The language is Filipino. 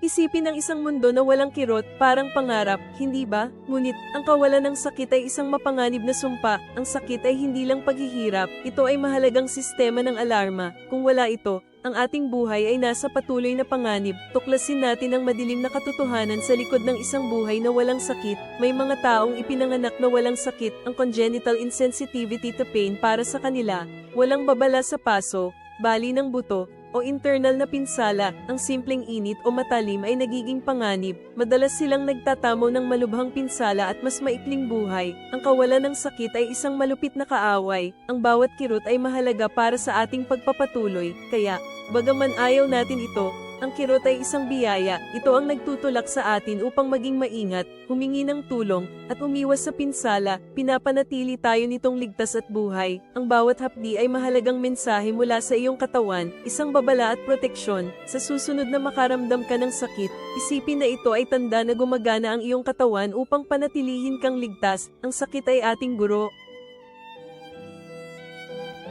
Isipin ang isang mundo na walang kirot, parang pangarap, hindi ba? Ngunit, ang kawalan ng sakit ay isang mapanganib na sumpa. Ang sakit ay hindi lang paghihirap, ito ay mahalagang sistema ng alarma. Kung wala ito, ang ating buhay ay nasa patuloy na panganib. Tuklasin natin ang madilim na katotohanan sa likod ng isang buhay na walang sakit. May mga taong ipinanganak na walang sakit, ang congenital insensitivity to pain para sa kanila. Walang babala sa paso, bali ng buto, o internal na pinsala. Ang simpleng init o matalim ay nagiging panganib. Madalas silang nagtatamo ng malubhang pinsala at mas maikling buhay. Ang kawalan ng sakit ay isang malupit na kaaway. Ang bawat kirot ay mahalaga para sa ating pagpapatuloy. Kaya, bagaman ayaw natin ito, ang kirot ay isang biyaya. Ito ang nagtutulak sa atin upang maging maingat, humingi ng tulong, at umiwas sa pinsala. Pinapanatili tayo nitong ligtas at buhay. Ang bawat hapdi ay mahalagang mensahe mula sa iyong katawan, isang babala at proteksyon. Sa susunod na makaramdam ka ng sakit, isipin na ito ay tanda na gumagana ang iyong katawan upang panatilihin kang ligtas. Ang sakit ay ating guro.